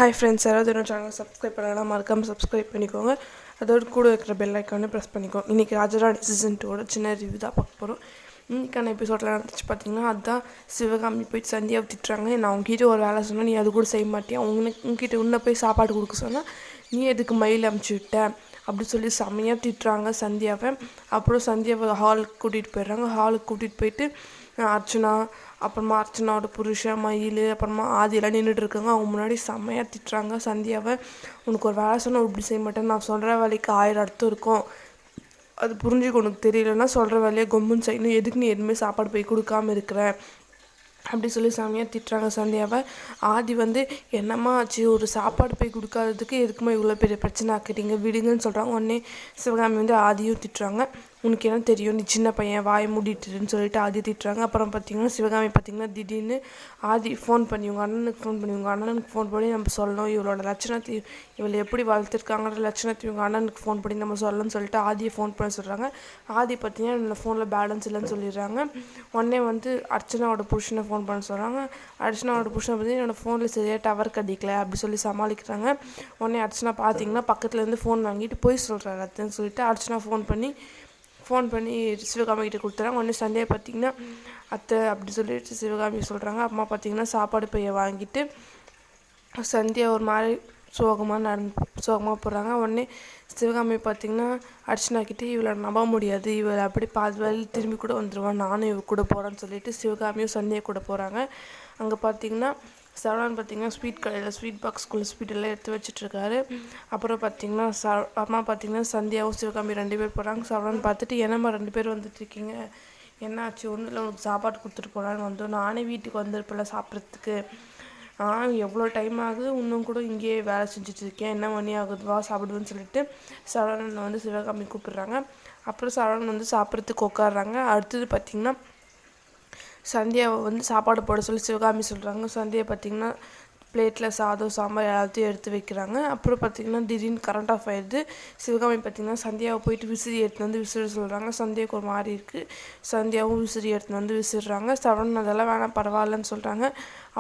Hi friends, யாராவது என்னோட சேனலை சப்ஸ்கிரைப் பண்ணலாம், மறக்காமல் சப்ஸ்கிரைப் பண்ணிக்கோங்க. அதோடு கூட இருக்கிற பெல் ஐக்கானே ப்ரெஸ் பண்ணிக்கோங்க. இன்றைக்கி ராஜராணி சீசன் 2 சின்ன ரிவ்யூ தான் பார்க்க போகிறோம். இன்றைக்கான எபிசோடில் நடந்துச்சு பார்த்தீங்கன்னா, அதுதான் சிவகாமி போயிட்டு சந்தியாவை திட்டுறாங்க. நான் உங்ககிட்ட ஒரு வேலை சொன்னால் நீ அது கூட செய்ய மாட்டியா, உங்ககிட்ட உன்னை போய் சாப்பாடு கொடுக்க சொன்னால் நீ எதுக்கு மயில் அமுச்சு விட்ட அப்படி சொல்லி செம்மையாக திட்டுறாங்க சந்தியாவை. அப்புறம் சந்தியாவை ஹாலுக்கு கூட்டிகிட்டு போயிடுறாங்க. ஹாலுக்கு கூட்டிகிட்டு போயிட்டு அர்ச்சனா, அப்புறமா அர்ச்சனாவோட புருஷன் மயில், அப்புறமா ஆதியெல்லாம் நின்றுட்டு இருக்காங்க. அவங்க முன்னாடி செம்மையாக திட்டுறாங்க சந்தியாவை. உனக்கு ஒரு வேலை சொன்னால் இப்படி செய்ய மாட்டேன், நான் சொல்கிற வேலைக்கு 1000 அர்த்தம் இருக்கும், அது புரிஞ்சுக்க உனக்கு தெரியலன்னா சொல்கிற வேலையை கொம்புன்னு செய்யணும், எதுக்கு நீ எதுவுமே சாப்பாடு போய் கொடுக்காமல் இருக்கிற அப்படி சொல்லி செம்மையாக திட்டுறாங்க சந்தியாவை. ஆதி என்னம்மா ஆச்சு, ஒரு சாப்பாடு போய் கொடுக்காததுக்கு எதுக்குமா இவ்வளோ பெரிய பிரச்சனை ஆக்கிட்டீங்க, விடுங்கன்னு சொல்கிறாங்க. உடனே சிவகாமி ஆதியும் திட்டுறாங்க. உனக்கு என்ன தெரியும், நீ சின்ன பையன், வாயை மூடிட்டுருன்னு சொல்லிட்டு ஆதி திட்டுறாங்க. அப்புறம் பார்த்திங்கன்னா சிவகாமி திடீர்னு ஆதி ஃபோன் பண்ணி உங்கள் அண்ணனுக்கு ஃபோன் பண்ணி நம்ம சொல்லணும், இவளோட லட்சணத்தை, இவளை எப்படி வளர்த்துருக்காங்கிற லட்சணத்தை இவங்க அண்ணனுக்கு ஃபோன் பண்ணி நம்ம சொல்லணும்னு சொல்லிட்டு ஆதியை ஃபோன் பண்ண சொல்கிறாங்க. ஆதி பார்த்திங்கன்னா என்னோடய ஃபோனில் பேலன்ஸ் இல்லைன்னு சொல்லிடுறாங்க. உடனே அர்ச்சனாவோட புருஷனை ஃபோன் பண்ண சொல்கிறாங்க. அர்ச்சனாவோட புருஷனை பார்த்தீங்கன்னா என்னோடய ஃபோனில் சரியாக டவர் கிடைக்கல அப்படி சொல்லி சமாளிக்கிறாங்க. உடனே அர்ச்சனா பார்த்திங்கன்னா பக்கத்துலேருந்து ஃபோன் வாங்கிட்டு போய் சொல்கிறாரு அத்தைன்னு சொல்லிட்டு அர்ச்சனா ஃபோன் பண்ணி சிவகாமி கிட்டே கொடுத்துறாங்க. உடனே சந்தியா பார்த்திங்கன்னா அத்தை அப்படி சொல்லிட்டு சிவகாமி சொல்கிறாங்க. அம்மா பார்த்திங்கன்னா சாப்பாடு பையை வாங்கிட்டு சந்தியா ஒரு மாதிரி சோகமாக போடுறாங்க. உடனே சிவகாமி பார்த்திங்கன்னா அர்ச்சனா கிட்டே இவளை நம்ப முடியாது, இவளை அப்படி பாதி வேலை திரும்பி கூட வந்துடுவான், நானும் இவ கூட போகிறேன்னு சொல்லிட்டு சிவகாமியும் சந்தியா கூட போகிறாங்க. அங்கே பார்த்திங்கன்னா சரவணன் பார்த்திங்கன்னா ஸ்வீட் கடையில் ஸ்வீட் பாக்ஸ்குள்ளே ஸ்வீட் எல்லாம் எடுத்து வச்சுட்ருக்காரு. அப்புறம் பார்த்திங்கன்னா அம்மா பார்த்திங்கன்னா சந்தியாவும் சிவகாமி 2 பேர் போகிறாங்க. சரவணன் பார்த்துட்டு என்னம்மா 2 பேர் வந்துட்டுருக்கீங்க, என்ன ஆச்சு, ஒன்றும் இல்லை உனக்கு சாப்பாடு கொடுத்துட்டு போகலான்னு வந்தோம், நானே வீட்டுக்கு வந்திருப்பேன்ல சாப்பிட்றதுக்கு, எவ்வளோ டைம் ஆகுது, இன்னும் கூட இங்கேயே வேலை செஞ்சுட்ருக்கேன், என்ன மணி ஆகுதுவா சாப்பிடுவேன்னு சொல்லிட்டு சரவணன் சிவகாமி கூப்பிடுறாங்க. அப்புறம் சரவணன் சாப்பிட்றதுக்கு உட்காடுறாங்க. அடுத்தது பார்த்திங்கன்னா சந்தியாவை சாப்பாடு போட சொல்லி சிவகாமி சொல்கிறாங்க. சந்தியா பார்த்திங்கன்னா பிளேட்டில் சாதம் சாம்பார் எல்லாத்தையும் எடுத்து வைக்கிறாங்க. அப்புறம் பார்த்திங்கன்னா திடீர்னு கரண்ட் ஆஃப் ஆயிடுது. சிவகாமி பார்த்திங்கன்னா சந்தியாவை போயிட்டு விசிறி எடுத்துன்னு விசிற சொல்கிறாங்க. சந்தியாவுக்கு ஒரு மாதிரி இருக்குது. சந்தியாவும் விசிறி எடுத்துன்னு விசிறாங்க. சரவணன் அதெல்லாம் வேணாம் பரவாயில்லன்னு சொல்கிறாங்க.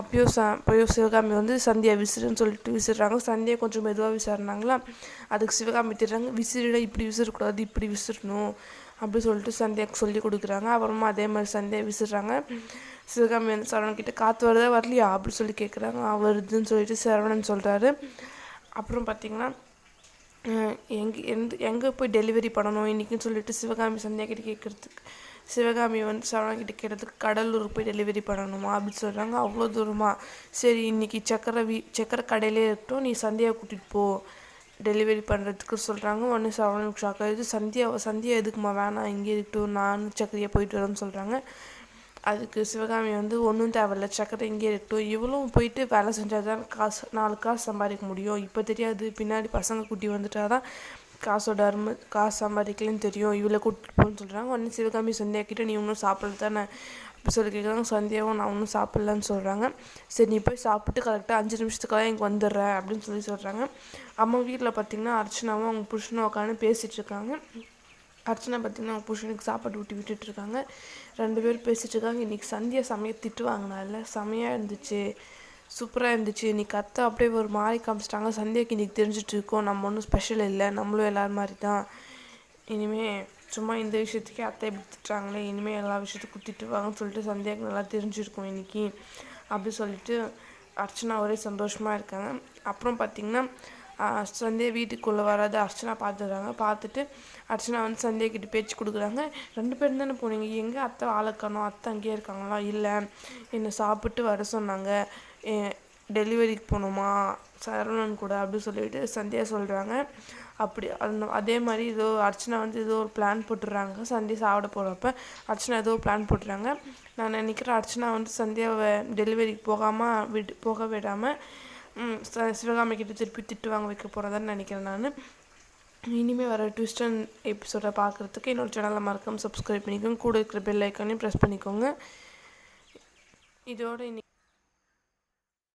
அப்பயும் சிவகாமி சந்தியா விசிறுன்னு சொல்லிட்டு விசிறாங்க. சந்தியா கொஞ்சம் மெதுவாக விசாரினாங்களா, அதுக்கு சிவகாமி திட்டுறாங்க, விசிறிட இப்படி விசிறக்கூடாது, இப்படி விசிறணும் அப்படி சொல்லிட்டு சந்தியாவுக்கு சொல்லி கொடுக்குறாங்க. அப்புறமா அதே மாதிரி சந்தியா விசிறாங்க. சிவகாமி சரவணன்கிட்ட காற்று வருதா வரலையா அப்படி சொல்லி கேட்குறாங்க. வருதுன்னு சொல்லிட்டு சரவணன் சொல்கிறாரு. அப்புறம் பார்த்திங்கன்னா எங்கே போய் டெலிவரி பண்ணணும் இன்றைக்கின்னு சொல்லிட்டு சிவகாமி சந்தியா கிட்டே கேட்குறதுக்கு சிவகாமி சரவணன்கிட்ட கேட்டதுக்கு கடலூருக்கு போய் டெலிவரி பண்ணணுமா அப்படின்னு சொல்கிறாங்க. அவ்வளோ தூரமா, சரி இன்றைக்கி சக்கரை கடையிலே இருக்கட்டும், நீ சந்தியாவை கூட்டிகிட்டு போ டெலிவரி பண்ணுறதுக்கு சொல்கிறாங்க. உடனே சரவணனுக்கு ஷாக் ஆகிடுது. சந்தியா எதுக்குமா வேணாம், இங்கே இருக்கட்டும், நானும் சக்கரையாக போயிட்டு வரேன்னு சொல்கிறாங்க. அதுக்கு சிவகாமி ஒன்றும் தேவையில்ல, சக்கரை இங்கே இருக்கட்டும், இவளும் போயிட்டு வேலை செஞ்சால் தான் 4 காசு சம்பாதிக்க முடியும், இப்போ தெரியாது, பின்னாடி பசங்க குட்டி வந்துட்டால் தான் காசு சம்பாதிக்கலன்னு தெரியும், இவளை கூட்டிட்டு போன்னு சொல்கிறாங்க. உடனே சிவகாமி சந்தியா கிட்டே நீ இன்னும் சாப்பிட்றது தானே அப்படி சொல்லி கேட்குறாங்க. சந்தியாவும் நான் ஒன்றும் சாப்பிட்லன்னு சொல்கிறாங்க. சரி நீ போய் சாப்பிட்டு கரெக்டாக 5 நிமிஷத்துக்காக இங்கே வந்துடுறேன் அப்படின்னு சொல்லி சொல்கிறாங்க. அம்மா வீட்டில் பார்த்திங்கன்னா அர்ச்சனாவும் அவங்க புருஷனும் உட்காந்து பேசிகிட்ருக்காங்க. அர்ச்சனா பார்த்திங்கன்னா அவங்க புருஷனுக்கு சாப்பாடு ஊட்டி விட்டுட்ருக்காங்க. 2 பேரும் பேசிகிட்ருக்காங்க. இன்றைக்கி சந்தியா செம்மையாக திட்டு வாங்கினால, செம்மையாக இருந்துச்சு, சூப்பராக இருந்துச்சு, இன்றைக்கி அத்தை அப்படியே ஒரு மாதிரி காமிச்சிட்டாங்க. சந்தியாவுக்கு இன்றைக்கி தெரிஞ்சிட்ருக்கோம் நம்ம ஒன்றும் ஸ்பெஷல் இல்லை, நம்மளும் எல்லோரும் மாதிரி தான், இனிமேல் சும்மா இந்த விஷயத்துக்கே அத்தை எப்படி திட்டுறாங்களே, இனிமேல் எல்லா விஷயத்துக்கும் திட்டுவாங்கன்னு சொல்லிட்டு சந்தியாவுக்கு நல்லா தெரிஞ்சிருக்கும் இன்றைக்கி அப்படி சொல்லிட்டு அர்ச்சனா ஒரே சந்தோஷமாக இருக்காங்க. அப்புறம் பார்த்திங்கன்னா சந்தியா வீட்டுக்குள்ளே வராது அர்ச்சனா பார்த்துடுறாங்க. பார்த்துட்டு அர்ச்சனா சந்தியா கிட்ட பேச்சு கொடுக்குறாங்க. 2 பேரும் தானே போனீங்க, எங்கே அத்தை ஆளக்கணும், அத்தை அங்கேயே இருக்காங்களா, இல்லை என்னை சாப்பிட்டு வர சொன்னாங்க, டெலிவரிக்கு போகணுமா சரவணன் கூட அப்படி சொல்லிட்டு சந்தியா சொல்கிறாங்க. அப்படி அதே மாதிரி அர்ச்சனா ஏதோ ஒரு பிளான் போட்டுடுறாங்க. சந்தியா சாப்பிட போகிறப்ப அர்ச்சனா ஏதோ ஒரு பிளான் போட்டுறாங்க. நான் நினைக்கிறேன் அர்ச்சனா சந்தியாவை டெலிவரிக்கு போக விடாமல் சிவகாமி கிட்ட திருப்பி திட்டு வாங்க வைக்க போகிறதான்னு நினைக்கிறேன் நான். இனிமேல் வர ட்விஸ்ட் அண்ட் எபிசோடை பார்க்குறதுக்கு என்னோடய சேனலை மறக்காமல் சப்ஸ்கிரைப் பண்ணிக்கோங்க. கூட இருக்கிற பெல் ஐக்கானையும் ப்ரெஸ் பண்ணிக்கோங்க. இதோட